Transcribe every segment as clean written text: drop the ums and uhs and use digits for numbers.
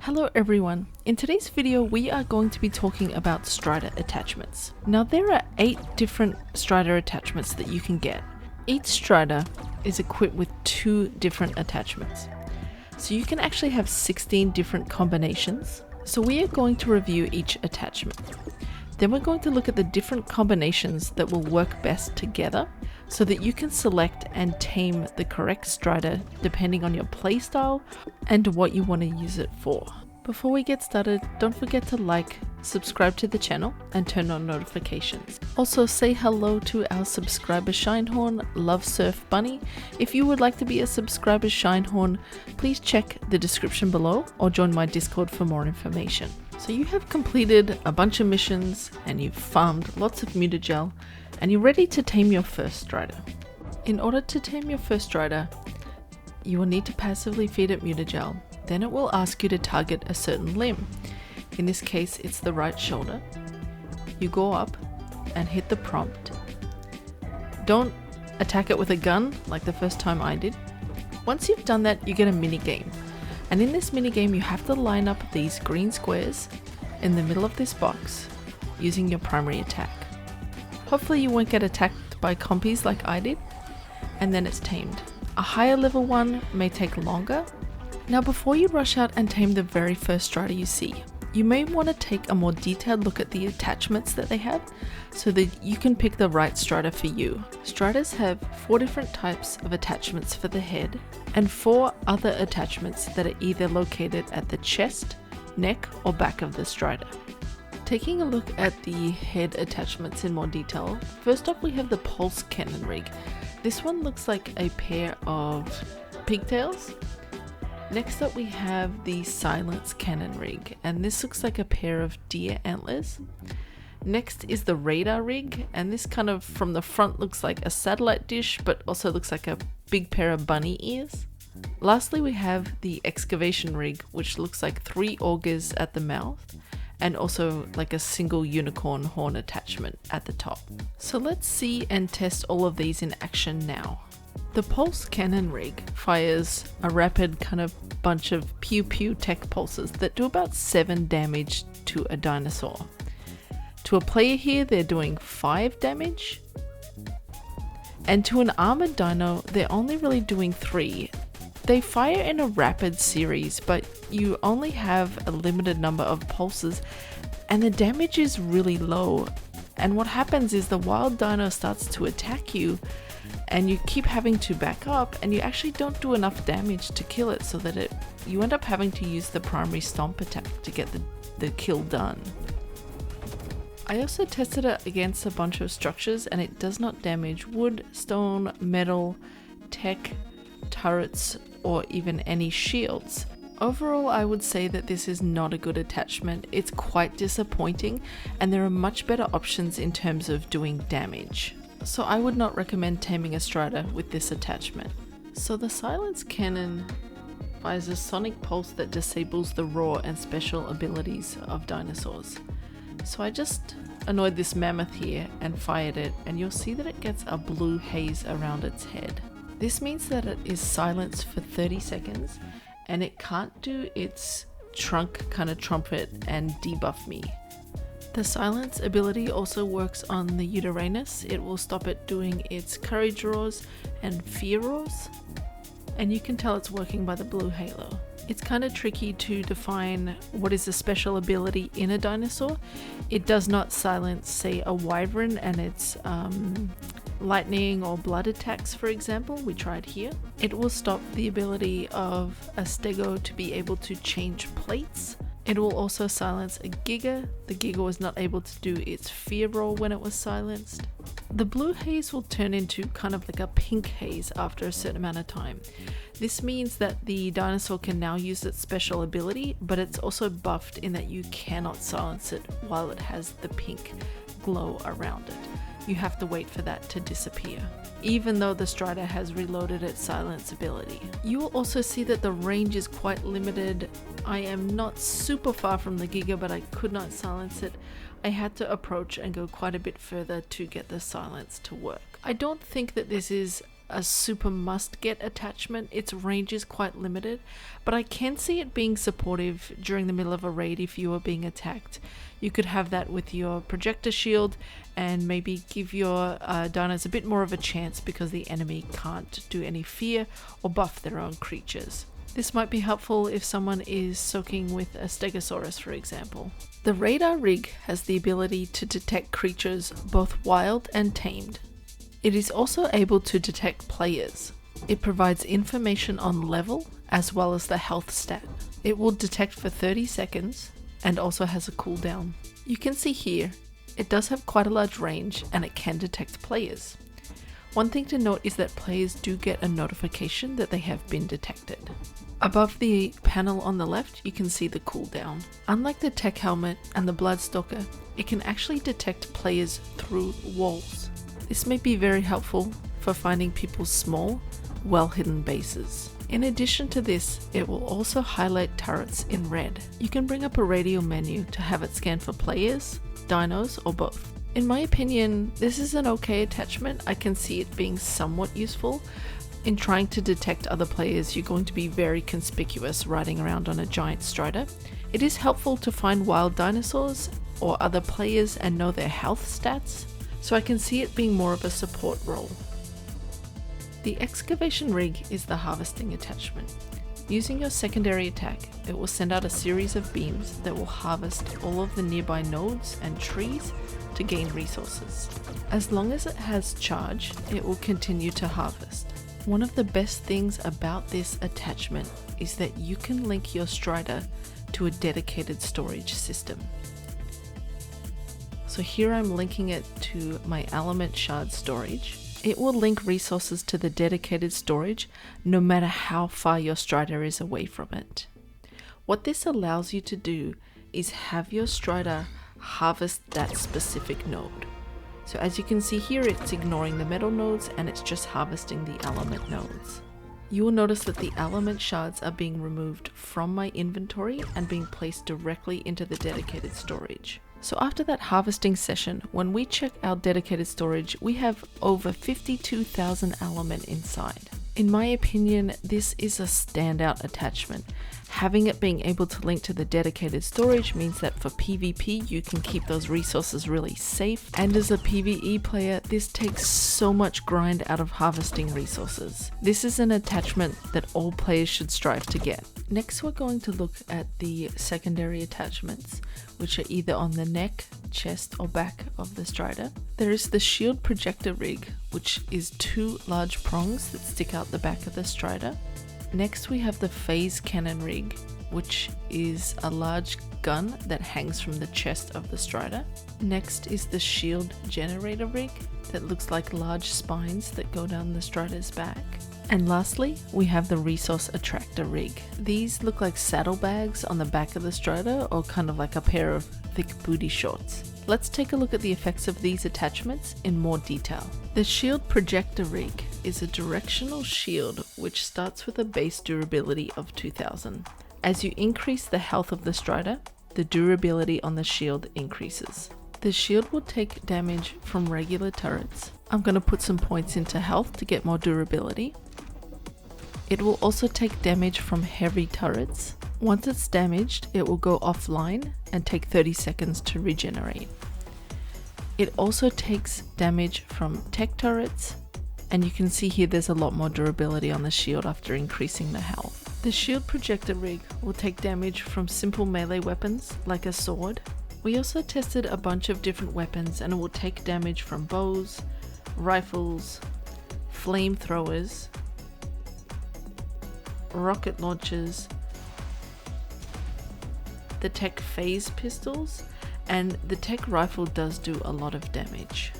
Hello everyone, in today's video we are going to be talking about Stryder attachments. Now there are 8 different Stryder attachments that you can get. Each Stryder is equipped with 2 different attachments. So you can actually have 16 different combinations. So we are going to review each attachment. Then we're going to look at the different combinations that will work best together so that you can select and tame the correct Stryder depending on your playstyle and what you want to use it for. Before we get started, don't forget to like, subscribe to the channel and turn on notifications. Also say hello to our subscriber Shinehorn, Love Surf Bunny. If you would like to be a subscriber Shinehorn, please check the description below or join my Discord for more information. So you have completed a bunch of missions and you've farmed lots of mutagel and you're ready to tame your first Stryder. In order to tame your first Stryder, you will need to passively feed it mutagel. Then it will ask you to target a certain limb. In this case, it's the right shoulder. You go up and hit the prompt. Don't attack it with a gun like the first time I did. Once you've done that, you get a mini game. And in this mini game, you have to line up these green squares in the middle of this box using your primary attack. Hopefully you won't get attacked by compies like I did, and then it's tamed. A higher level one may take longer. Now before you rush out and tame the very first Stryder you see, you may want to take a more detailed look at the attachments that they have so that you can pick the right Stryder for you. Stryders have 4 different types of attachments for the head and 4 other attachments that are either located at the chest, neck or back of the Stryder. Taking a look at the head attachments in more detail, first off we have the Pulse Canon Rig. This one looks like a pair of pigtails. Next up we have the Silence Canon Rig, and this looks like a pair of deer antlers. Next is the Radar Rig, and this kind of from the front looks like a satellite dish but also looks like a big pair of bunny ears. Lastly we have the Excavation Rig, which looks like 3 augers at the mouth and also like a single unicorn horn attachment at the top. So let's see and test all of these in action now. The Pulse Canon Rig fires a rapid kind of bunch of pew pew tech pulses that do about 7 damage to a dinosaur. To a player here they're doing 5 damage, and to an armored dino they're only really doing 3. They fire in a rapid series, but you only have a limited number of pulses and the damage is really low, and what happens is the wild dino starts to attack you and you keep having to back up and you actually don't do enough damage to kill it, so that you end up having to use the primary stomp attack to get the kill done. I also tested it against a bunch of structures and it does not damage wood, stone, metal, tech, turrets, or even any shields. Overall, I would say that this is not a good attachment. It's quite disappointing and there are much better options in terms of doing damage. So I would not recommend taming a Stryder with this attachment. So the Silence Cannon fires a sonic pulse that disables the roar and special abilities of dinosaurs. So I just annoyed this mammoth here and fired it, and you'll see that it gets a blue haze around its head. This means that it is silenced for 30 seconds and it can't do its trunk kind of trumpet and debuff me. The silence ability also works on the Uranus. It will stop it doing its courage roars and fear roars, and you can tell it's working by the blue halo. It's kind of tricky to define what is a special ability in a dinosaur. It does not silence, say, a wyvern and its lightning or blood attacks, for example. We tried here. It will stop the ability of a stego to be able to change plates. It will also silence a giga. The giga was not able to do its fear roll when it was silenced. The blue haze will turn into kind of like a pink haze after a certain amount of time. This means that the dinosaur can now use its special ability, but it's also buffed in that you cannot silence it while it has the pink glow around it. You have to wait for that to disappear, even though the Stryder has reloaded its silence ability. You will also see that the range is quite limited. I am not super far from the Giga, but I could not silence it. I had to approach and go quite a bit further to get the silence to work. I don't think that this is a super must get attachment. Its range is quite limited, but I can see it being supportive during the middle of a raid if you are being attacked. You could have that with your projector shield and maybe give your dinos a bit more of a chance because the enemy can't do any fear or buff their own creatures. This might be helpful if someone is soaking with a Stegosaurus, for example. The Radar Rig has the ability to detect creatures both wild and tamed. It is also able to detect players. It provides information on level as well as the health stat. It will detect for 30 seconds and also has a cooldown. You can see here, it does have quite a large range and it can detect players. One thing to note is that players do get a notification that they have been detected. Above the panel on the left, you can see the cooldown. Unlike the tech helmet and the Bloodstalker, it can actually detect players through walls. This may be very helpful for finding people's small, well-hidden bases. In addition to this, it will also highlight turrets in red. You can bring up a radial menu to have it scan for players, dinos, or both. In my opinion, this is an okay attachment. I can see it being somewhat useful. In trying to detect other players, you're going to be very conspicuous riding around on a giant Strider. It is helpful to find wild dinosaurs or other players and know their health stats, so I can see it being more of a support role. The Excavation Rig is the harvesting attachment. Using your secondary attack, it will send out a series of beams that will harvest all of the nearby nodes and trees to gain resources. As long as it has charge, it will continue to harvest. One of the best things about this attachment is that you can link your Stryder to a dedicated storage system. So here I'm linking it to my element shard storage. It will link resources to the dedicated storage no matter how far your Stryder is away from it. What this allows you to do is have your Stryder harvest that specific node. So as you can see here, it's ignoring the metal nodes and it's just harvesting the element nodes. You will notice that the element shards are being removed from my inventory and being placed directly into the dedicated storage. So after that harvesting session, when we check our dedicated storage, we have over 52,000 element inside. In my opinion, this is a standout attachment. Having it being able to link to the dedicated storage means that for PvP you can keep those resources really safe, and as a PvE player this takes so much grind out of harvesting resources. This is an attachment that all players should strive to get. Next we're going to look at the secondary attachments, which are either on the neck, chest or back of the Stryder. There is the shield projector rig, which is two large prongs that stick out the back of the Stryder. Next we have the phase Canon Rig, which is a large gun that hangs from the chest of the Stryder. Next is the shield generator rig that looks like large spines that go down the Stryder's back. And lastly, we have the resource Attractor Rig. These look like saddlebags on the back of the Stryder, or kind of like a pair of thick booty shorts. Let's take a look at the effects of these attachments in more detail. The Shield Projector Rig is a directional shield which starts with a base durability of 2000. As you increase the health of the Stryder, the durability on the shield increases. The shield will take damage from regular turrets. I'm going to put some points into health to get more durability. It will also take damage from heavy turrets. Once it's damaged, it will go offline and take 30 seconds to regenerate. It also takes damage from tech turrets, and you can see here there's a lot more durability on the shield after increasing the health. The Shield Projector Rig will take damage from simple melee weapons like a sword. We also tested a bunch of different weapons and it will take damage from bows, rifles, flamethrowers, rocket launchers, the tech phase pistols, and the tech rifle does do a lot of damage.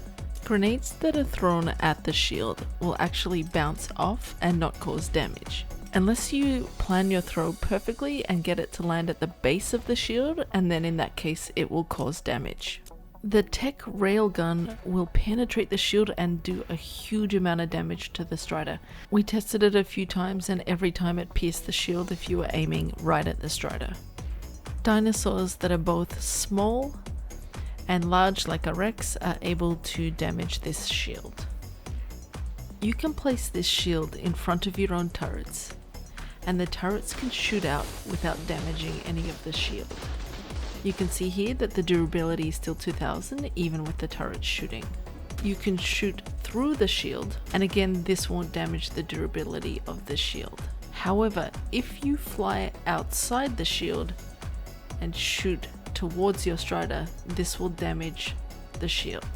Grenades that are thrown at the shield will actually bounce off and not cause damage, unless you plan your throw perfectly and get it to land at the base of the shield, and then in that case it will cause damage. The tech railgun will penetrate the shield and do a huge amount of damage to the Stryder. We tested it a few times and every time it pierced the shield if you were aiming right at the Stryder. Dinosaurs that are both small and large like a Rex are able to damage this shield. You can place this shield in front of your own turrets, and the turrets can shoot out without damaging any of the shield. You can see here that the durability is still 2000 even with the turret shooting. You can shoot through the shield, and again this won't damage the durability of the shield. However, if you fly outside the shield and shoot towards your Strider, this will damage the shield.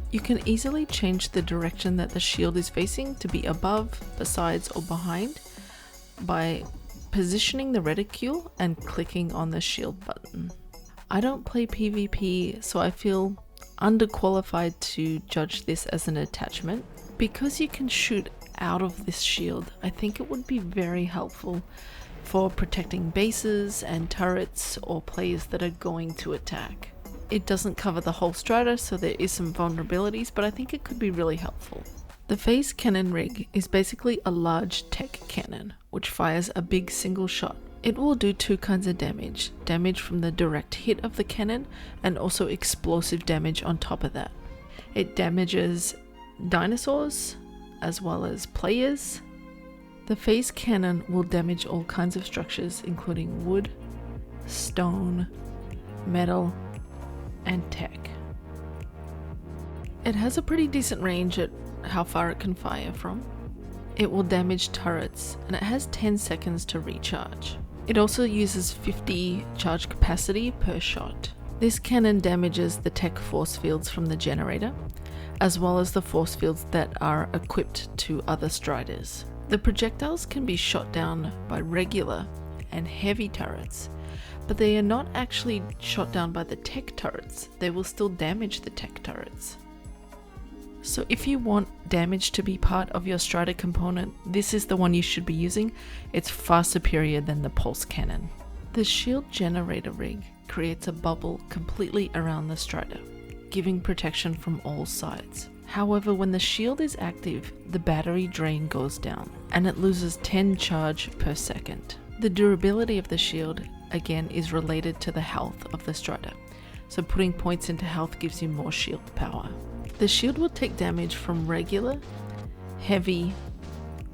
You can easily change the direction that the shield is facing to be above, besides, or behind by positioning the reticule and clicking on the shield button. I don't play PvP, so I feel underqualified to judge this as an attachment. Because you can shoot out of this shield, I think it would be very helpful for protecting bases and turrets or players that are going to attack. It doesn't cover the whole Strider, so there is some vulnerabilities, but I think it could be really helpful. The phase Canon Rig is basically a large tech cannon, which fires a big single shot. It will do two kinds of damage from the direct hit of the cannon, and also explosive damage on top of that. It damages dinosaurs, as well as players. The phase cannon will damage all kinds of structures, including wood, stone, metal, and tech. It has a pretty decent range at how far it can fire from. It will damage turrets, and it has 10 seconds to recharge. It also uses 50 charge capacity per shot. This cannon damages the tech force fields from the generator, as well as the force fields that are equipped to other Stryders. The projectiles can be shot down by regular and heavy turrets, but they are not actually shot down by the tech turrets. They will still damage the tech turrets. So if you want damage to be part of your Strider component, this is the one you should be using. It's far superior than the pulse cannon. The shield generator rig creates a bubble completely around the Strider, giving protection from all sides. However, when the shield is active, the battery drain goes down, and it loses 10 charge per second. The durability of the shield, again, is related to the health of the Strider, so putting points into health gives you more shield power. The shield will take damage from regular, heavy,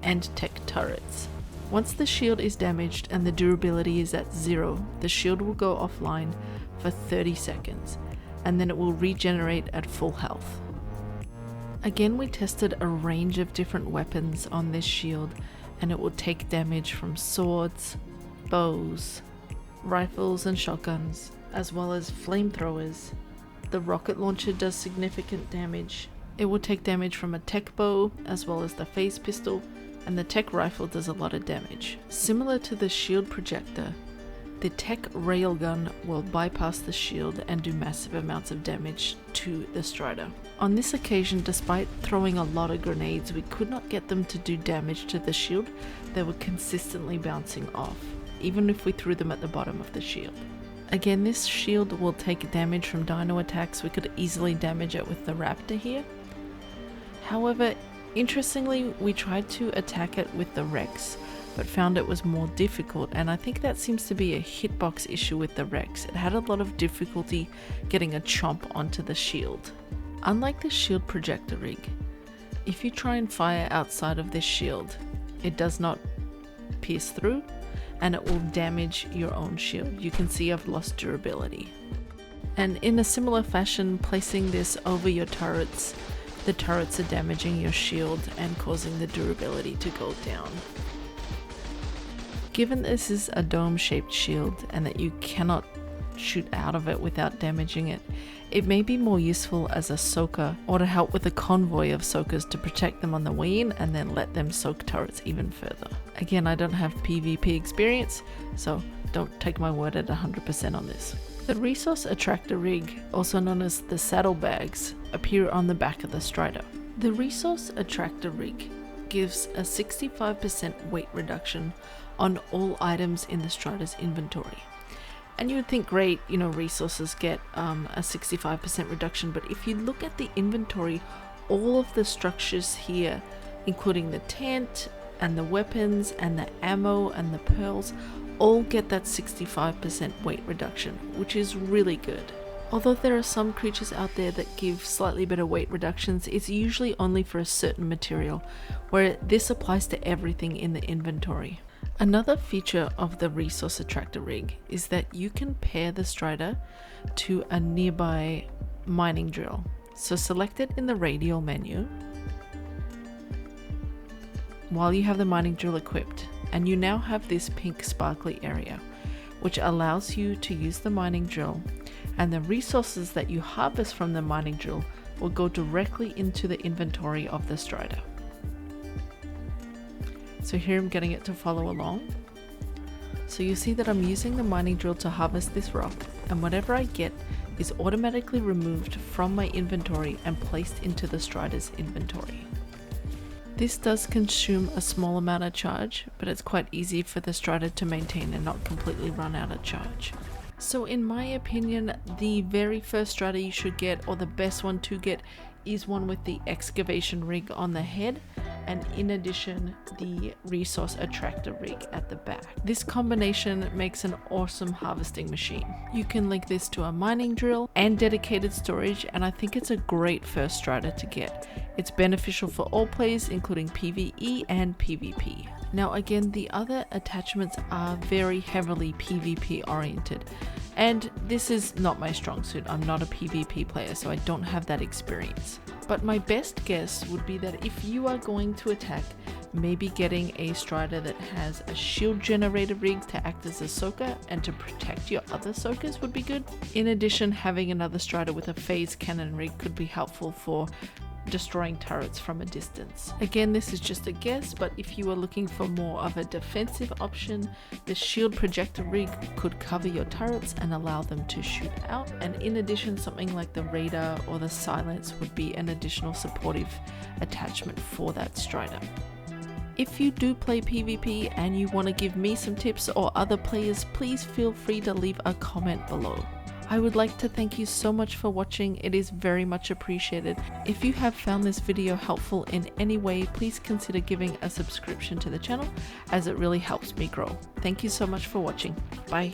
and tech turrets. Once the shield is damaged and the durability is at 0, the shield will go offline for 30 seconds, and then it will regenerate at full health. Again, we tested a range of different weapons on this shield, and it will take damage from swords, bows, rifles and shotguns, as well as flamethrowers. The rocket launcher does significant damage. It will take damage from a tech bow, as well as the phase pistol, and the tech rifle does a lot of damage. Similar to the shield projector, the tech railgun will bypass the shield and do massive amounts of damage to the Strider. On this occasion, despite throwing a lot of grenades, we could not get them to do damage to the shield. They were consistently bouncing off, even if we threw them at the bottom of the shield. Again, this shield will take damage from dino attacks. We could easily damage it with the Raptor here. However, interestingly, we tried to attack it with the Rex, but found it was more difficult, and I think that seems to be a hitbox issue with the Rex. It had a lot of difficulty getting a chomp onto the shield. Unlike the shield projector rig, if you try and fire outside of this shield, it does not pierce through, and it will damage your own shield. You can see I've lost durability. And in a similar fashion, placing this over your turrets, the turrets are damaging your shield and causing the durability to go down. Given this is a dome-shaped shield and that you cannot shoot out of it without damaging it, it may be more useful as a soaker, or to help with a convoy of soakers to protect them on the way in and then let them soak turrets even further. Again, I don't have PvP experience, so don't take my word at 100% on this. The resource Attractor Rig, also known as the saddlebags, appear on the back of the Strider. The resource Attractor Rig gives a 65% weight reduction on all items in the Strider's inventory. And you would think, great, resources get a 65% reduction, but if you look at the inventory, all of the structures here, including the tent and the weapons and the ammo and the pearls, all get that 65% weight reduction, which is really good. Although there are some creatures out there that give slightly better weight reductions, it's usually only for a certain material, where this applies to everything in the inventory. Another feature of the Resource Attractor Rig is that you can pair the Stryder to a nearby mining drill. So select it in the radial menu while you have the mining drill equipped, and you now have this pink sparkly area, which allows you to use the mining drill, and the resources that you harvest from the mining drill will go directly into the inventory of the Stryder. So here I'm getting it to follow along. So you see that I'm using the mining drill to harvest this rock, and whatever I get is automatically removed from my inventory and placed into the Stryder's inventory. This does consume a small amount of charge, but it's quite easy for the Stryder to maintain and not completely run out of charge. So in my opinion, the very first Stryder you should get, or the best one to get, is one with the Excavation Rig on the head, and in addition the Resource Attractor Rig at the back. This combination makes an awesome harvesting machine. You can link this to a mining drill and dedicated storage, and I think it's a great first Stryder to get. It's beneficial for all players, including PvE and PvP. Now again, the other attachments are very heavily PvP oriented, and this is not my strong suit. I'm not a PvP player, so I don't have that experience. But my best guess would be that if you are going to attack, maybe getting a Stryder that has a shield generator rig to act as a soaker and to protect your other soakers would be good. In addition, having another Stryder with a phase cannon rig could be helpful for destroying turrets from a distance. Again, this is just a guess, but if you are looking for more of a defensive option, the shield projector rig could cover your turrets and allow them to shoot out, and in addition, something like the radar or the silence would be an additional supportive attachment for that Stryder. If you do play PvP and you want to give me some tips or other players, please feel free to leave a comment below. I would like to thank you so much for watching. It is very much appreciated. If you have found this video helpful in any way, please consider giving a subscription to the channel, as it really helps me grow. Thank you so much for watching. Bye.